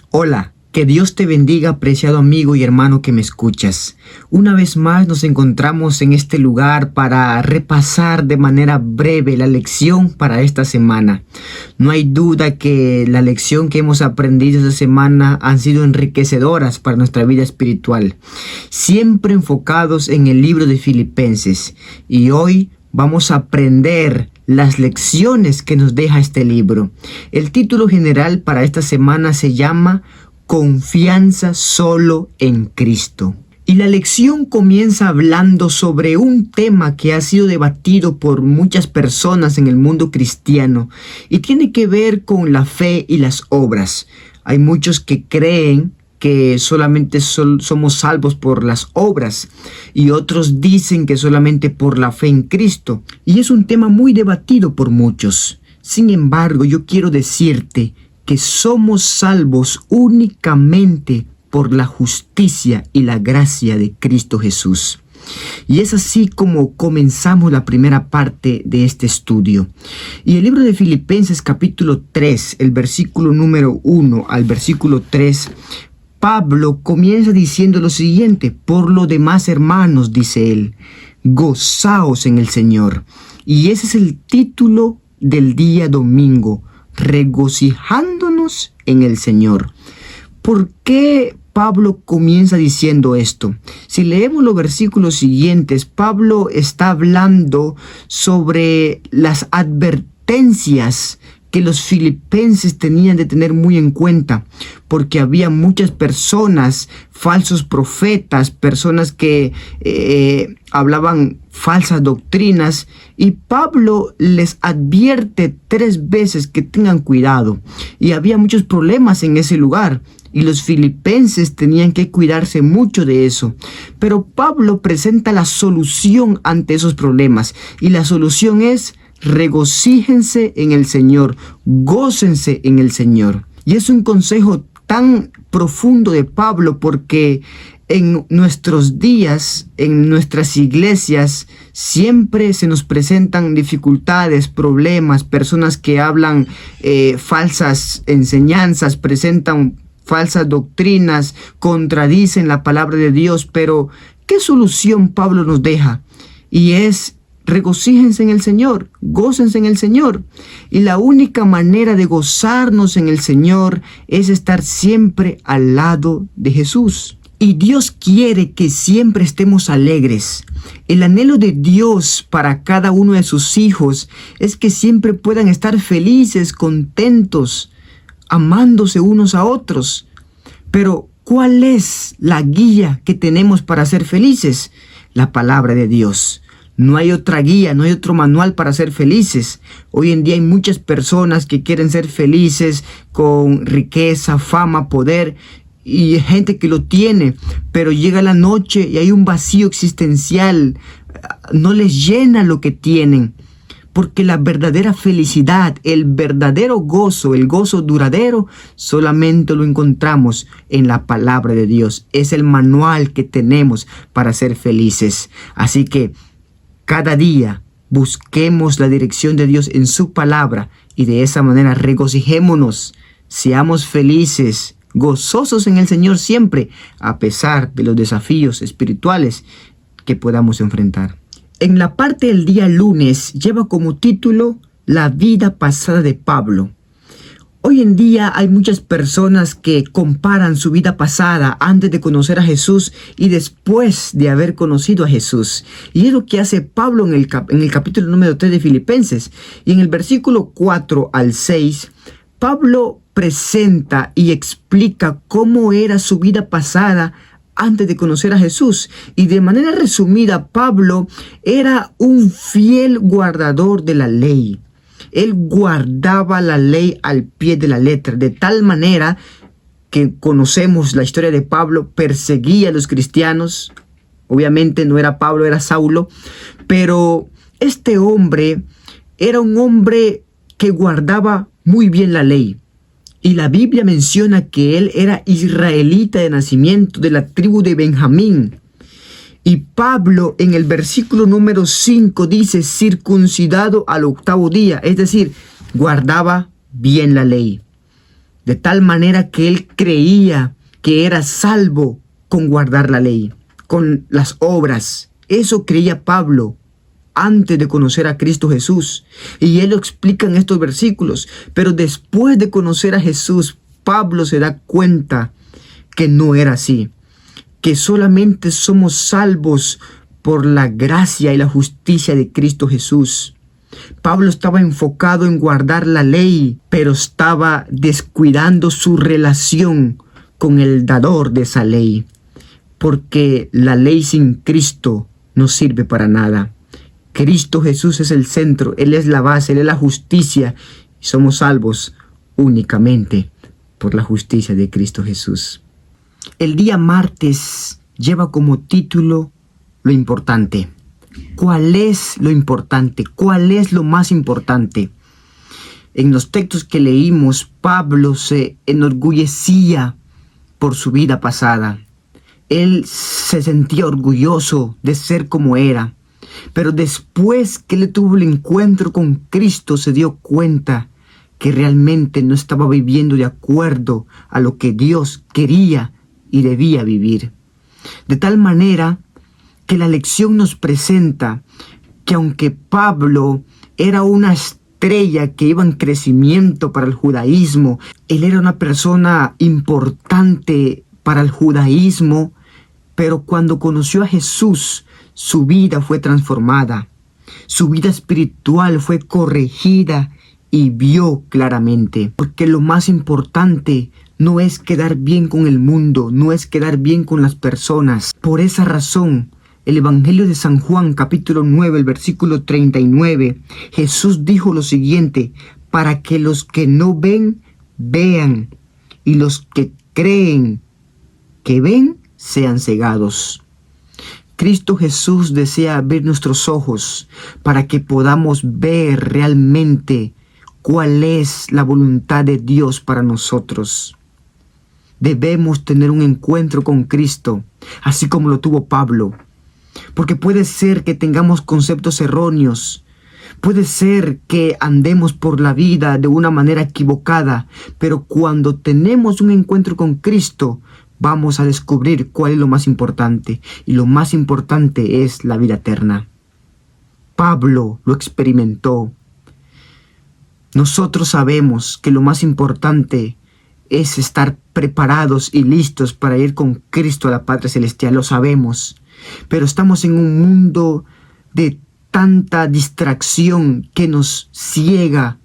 Hola, que Dios te bendiga, apreciado amigo y hermano que me escuchas. Una vez más nos encontramos en este lugar para repasar de manera breve la lección para esta semana. No hay duda que la lección que hemos aprendido esta semana han sido enriquecedoras para nuestra vida espiritual, siempre enfocados en el libro de Filipenses. Y hoy vamos a aprender las lecciones que nos deja este libro. El título general para esta semana se llama Confianza solo en Cristo. Y la lección comienza hablando sobre un tema que ha sido debatido por muchas personas en el mundo cristiano y tiene que ver con la fe y las obras. Hay muchos que creen que solamente somos salvos por las obras y otros dicen que solamente por la fe en Cristo. Y es un tema muy debatido por muchos. Sin embargo, yo quiero decirte que somos salvos únicamente por la justicia y la gracia de Cristo Jesús. Y es así como comenzamos la primera parte de este estudio. Y el libro de Filipenses capítulo 3, el versículo número 1 al versículo 3, Pablo comienza diciendo lo siguiente: por lo demás, hermanos, dice él, gozaos en el Señor. Y ese es el título del día domingo: regocijándonos en el Señor. ¿Por qué Pablo comienza diciendo esto? Si leemos los versículos siguientes, Pablo está hablando sobre las advertencias que los filipenses tenían de tener muy en cuenta, porque había muchas personas, falsos profetas, personas que hablaban falsas doctrinas, y Pablo les advierte 3 veces que tengan cuidado, y había muchos problemas en ese lugar, y los filipenses tenían que cuidarse mucho de eso. Pero Pablo presenta la solución ante esos problemas, y la solución es: regocíjense en el Señor, gócense en el Señor. Y es un consejo tan profundo de Pablo, porque en nuestros días, en nuestras iglesias, siempre se nos presentan dificultades, problemas, personas que hablan falsas enseñanzas, presentan falsas doctrinas, contradicen la palabra de Dios. Pero ¿qué solución Pablo nos deja? Y es: regocíjense en el Señor, gócense en el Señor. Y la única manera de gozarnos en el Señor es estar siempre al lado de Jesús. Y Dios quiere que siempre estemos alegres. El anhelo de Dios para cada uno de sus hijos es que siempre puedan estar felices, contentos, amándose unos a otros. Pero ¿cuál es la guía que tenemos para ser felices? La palabra de Dios. No hay otra guía, no hay otro manual para ser felices. Hoy en día hay muchas personas que quieren ser felices con riqueza, fama, poder, y gente que lo tiene, pero llega la noche y hay un vacío existencial. No les llena lo que tienen, porque la verdadera felicidad, el verdadero gozo, el gozo duradero, solamente lo encontramos en la palabra de Dios. Es el manual que tenemos para ser felices. Así que cada día busquemos la dirección de Dios en su palabra, y de esa manera regocijémonos, seamos felices, gozosos en el Señor siempre, a pesar de los desafíos espirituales que podamos enfrentar. En la parte del día lunes lleva como título La vida pasada de Pablo. Hoy en día hay muchas personas que comparan su vida pasada antes de conocer a Jesús y después de haber conocido a Jesús. Y es lo que hace Pablo en el capítulo número 3 de Filipenses. Y en el versículo 4 al 6, Pablo presenta y explica cómo era su vida pasada antes de conocer a Jesús. Y de manera resumida, Pablo era un fiel guardador de la ley. Él guardaba la ley al pie de la letra, de tal manera que conocemos la historia de Pablo. Perseguía a los cristianos. Obviamente no era Pablo, era Saulo. Pero este hombre era un hombre que guardaba muy bien la ley. Y la Biblia menciona que él era israelita de nacimiento, de la tribu de Benjamín. Y Pablo en el versículo número 5 dice: circuncidado al 8º día, es decir, guardaba bien la ley. de tal manera que él creía que era salvo con guardar la ley, con las obras. Eso creía Pablo antes de conocer a Cristo Jesús. Y él lo explica en estos versículos. Pero después de conocer a Jesús, Pablo se da cuenta que no era así, que solamente somos salvos por la gracia y la justicia de Cristo Jesús. Pablo estaba enfocado en guardar la ley, pero estaba descuidando su relación con el dador de esa ley, porque la ley sin Cristo no sirve para nada. Cristo Jesús es el centro, Él es la base, Él es la justicia, y somos salvos únicamente por la justicia de Cristo Jesús. El día martes lleva como título lo importante. ¿Cuál es lo importante? ¿Cuál es lo más importante? En los textos que leímos, Pablo se enorgullecía por su vida pasada. Él se sentía orgulloso de ser como era. Pero después que él tuvo el encuentro con Cristo, se dio cuenta que realmente no estaba viviendo de acuerdo a lo que Dios quería y debía vivir. De tal manera que la lección nos presenta que aunque Pablo era una estrella que iba en crecimiento para el judaísmo, él era una persona importante para el judaísmo, pero cuando conoció a Jesús, su vida fue transformada, su vida espiritual fue corregida y vio claramente, porque lo más importante no es quedar bien con el mundo, no es quedar bien con las personas. Por esa razón, el Evangelio de San Juan, capítulo 9, el versículo 39, Jesús dijo lo siguiente: para que los que no ven, vean, y los que creen que ven, sean cegados. Cristo Jesús desea abrir nuestros ojos para que podamos ver realmente cuál es la voluntad de Dios para nosotros. Debemos tener un encuentro con Cristo, así como lo tuvo Pablo. Porque puede ser que tengamos conceptos erróneos, puede ser que andemos por la vida de una manera equivocada, pero cuando tenemos un encuentro con Cristo, vamos a descubrir cuál es lo más importante, y lo más importante es la vida eterna. Pablo lo experimentó. Nosotros sabemos que lo más importante es estar preparados y listos para ir con Cristo a la patria celestial, lo sabemos. Pero estamos en un mundo de tanta distracción que nos ciega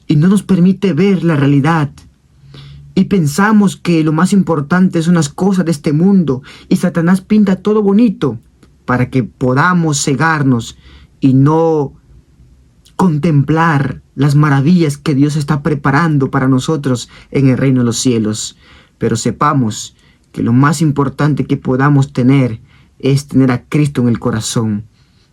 y no nos permite ver la realidad. Y pensamos que lo más importante son las cosas de este mundo, y Satanás pinta todo bonito para que podamos cegarnos y no contemplar las maravillas que Dios está preparando para nosotros en el reino de los cielos. Pero sepamos que lo más importante que podamos tener es tener a Cristo en el corazón,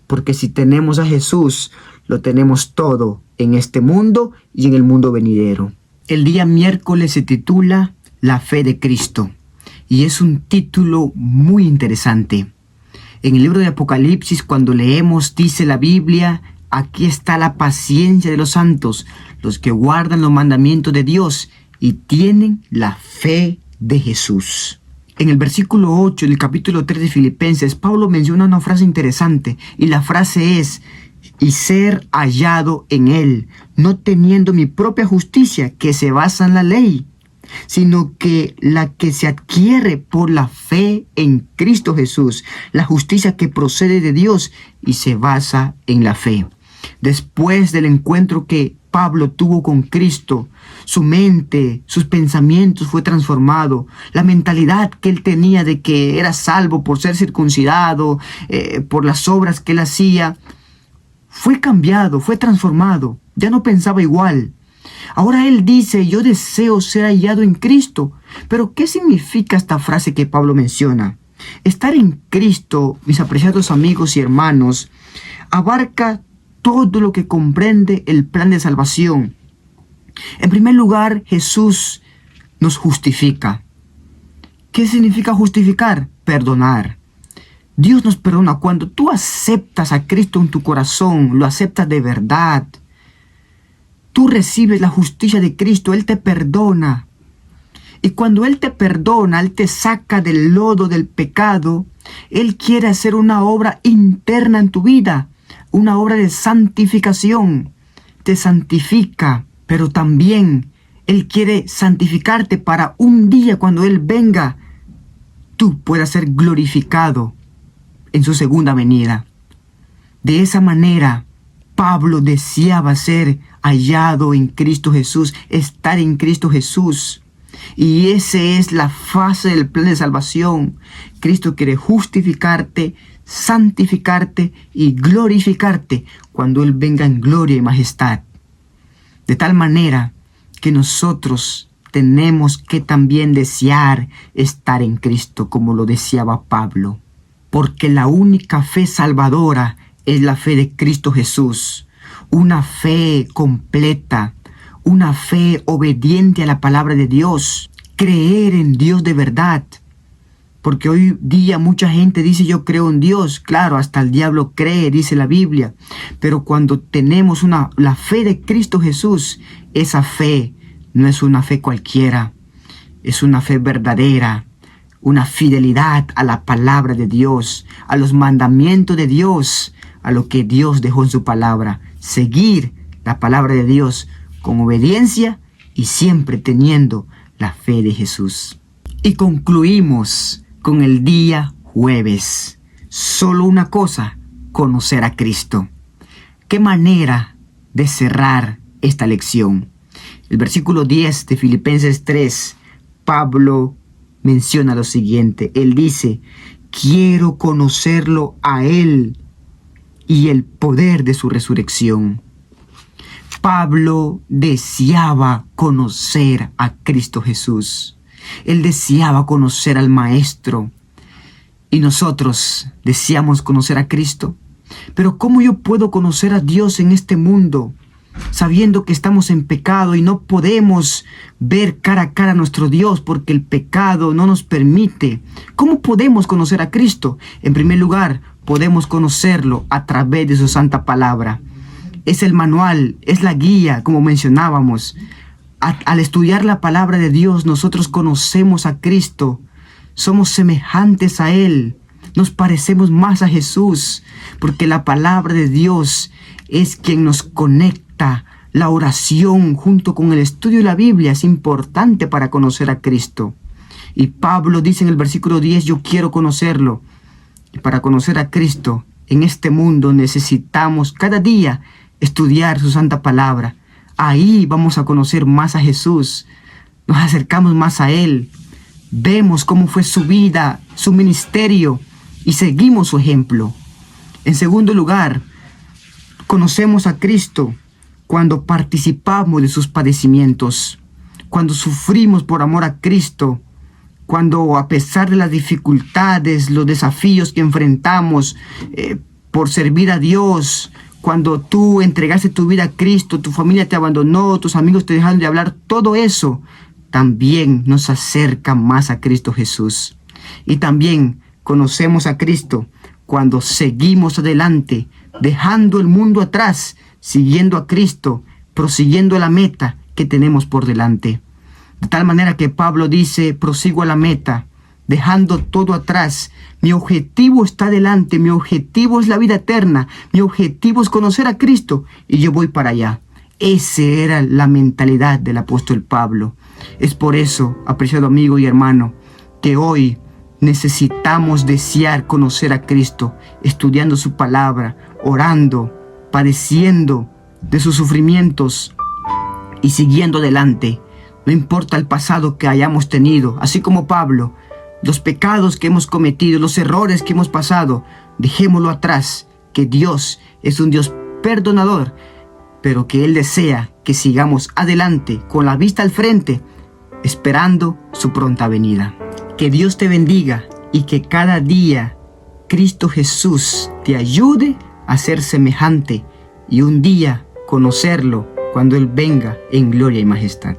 porque si tenemos a Jesús, lo tenemos todo en este mundo y en el mundo venidero. El día miércoles se titula La fe de Cristo, y es un título muy interesante. En el libro de Apocalipsis, cuando leemos, dice la Biblia: aquí está la paciencia de los santos, los que guardan los mandamientos de Dios y tienen la fe de Jesús. En el versículo 8 del capítulo 3 de Filipenses, Pablo menciona una frase interesante, y la frase es: y ser hallado en él, no teniendo mi propia justicia que se basa en la ley, sino que la que se adquiere por la fe en Cristo Jesús, la justicia que procede de Dios y se basa en la fe. Después del encuentro que Pablo tuvo con Cristo, su mente, sus pensamientos fue transformado. La mentalidad que él tenía de que era salvo por ser circuncidado, por las obras que él hacía, fue cambiado, fue transformado. Ya no pensaba igual. Ahora él dice: yo deseo ser hallado en Cristo. Pero ¿qué significa esta frase que Pablo menciona? Estar en Cristo, mis apreciados amigos y hermanos, abarca todo lo que comprende el plan de salvación. En primer lugar, Jesús nos justifica. ¿Qué significa justificar? Perdonar. Dios nos perdona cuando tú aceptas a Cristo en tu corazón, lo aceptas de verdad. tú recibes la justicia de Cristo, Él te perdona. Y cuando Él te perdona, Él te saca del lodo del pecado, Él quiere hacer una obra interna en tu vida, una obra de santificación. Te santifica, pero también Él quiere santificarte para un día cuando Él venga, tú puedas ser glorificado en su segunda venida. De esa manera, Pablo deseaba ser hallado en Cristo Jesús, estar en Cristo Jesús. Y esa es la fase del plan de salvación. Cristo quiere justificarte, santificarte y glorificarte cuando Él venga en gloria y majestad. De tal manera que nosotros tenemos que también desear estar en Cristo como lo deseaba Pablo. Porque la única fe salvadora es la fe de Cristo Jesús. Una fe completa, una fe obediente a la palabra de Dios. Creer en Dios de verdad. Porque hoy día mucha gente dice yo creo en Dios. Claro, hasta el diablo cree, dice la Biblia. Pero cuando tenemos la fe de Cristo Jesús, esa fe no es una fe cualquiera. Es una fe verdadera. Una fidelidad a la palabra de Dios, a los mandamientos de Dios, a lo que Dios dejó en su palabra. Seguir la palabra de Dios con obediencia y siempre teniendo la fe de Jesús. Y concluimos con el día jueves. Solo una cosa, conocer a Cristo. ¿Qué manera de cerrar esta lección? El versículo 10 de Filipenses 3, Pablo menciona lo siguiente. Él dice, quiero conocerlo a Él y el poder de su resurrección. Pablo deseaba conocer a Cristo Jesús. Él deseaba conocer al Maestro. Y nosotros deseamos conocer a Cristo. Pero ¿cómo yo puedo conocer a Dios en este mundo? Sabiendo que estamos en pecado y no podemos ver cara a cara a nuestro Dios porque el pecado no nos permite. ¿Cómo podemos conocer a Cristo? En primer lugar, podemos conocerlo a través de su santa palabra. Es el manual, es la guía, como mencionábamos. Al estudiar la palabra de Dios, nosotros conocemos a Cristo. Somos semejantes a Él. Nos parecemos más a Jesús, porque la palabra de Dios es quien nos conecta. La oración junto con el estudio de la Biblia es importante para conocer a Cristo. Y Pablo dice en el versículo 10, yo quiero conocerlo. Y para conocer a Cristo en este mundo necesitamos cada día estudiar su santa palabra. Ahí vamos a conocer más a Jesús. Nos acercamos más a Él. Vemos cómo fue su vida, su ministerio y seguimos su ejemplo. En segundo lugar, conocemos a Cristo cuando participamos de sus padecimientos, cuando sufrimos por amor a Cristo, cuando a pesar de las dificultades, los desafíos que enfrentamos por servir a Dios, cuando tú entregaste tu vida a Cristo, tu familia te abandonó, tus amigos te dejaron de hablar, todo eso también nos acerca más a Cristo Jesús. Y también conocemos a Cristo cuando seguimos adelante, dejando el mundo atrás, siguiendo a Cristo, prosiguiendo a la meta que tenemos por delante. De tal manera que Pablo dice, prosigo a la meta, dejando todo atrás. Mi objetivo está delante, mi objetivo es la vida eterna, mi objetivo es conocer a Cristo y yo voy para allá. Esa era la mentalidad del apóstol Pablo. Es por eso, apreciado amigo y hermano, que hoy necesitamos desear conocer a Cristo, estudiando su palabra, orando, padeciendo de sus sufrimientos y siguiendo adelante. No importa el pasado que hayamos tenido, así como Pablo, los pecados que hemos cometido, los errores que hemos pasado, dejémoslo atrás, que Dios es un Dios perdonador, pero que Él desea que sigamos adelante con la vista al frente, esperando su pronta venida. Que Dios te bendiga y que cada día Cristo Jesús te ayude a ser semejante y un día conocerlo cuando Él venga en gloria y majestad.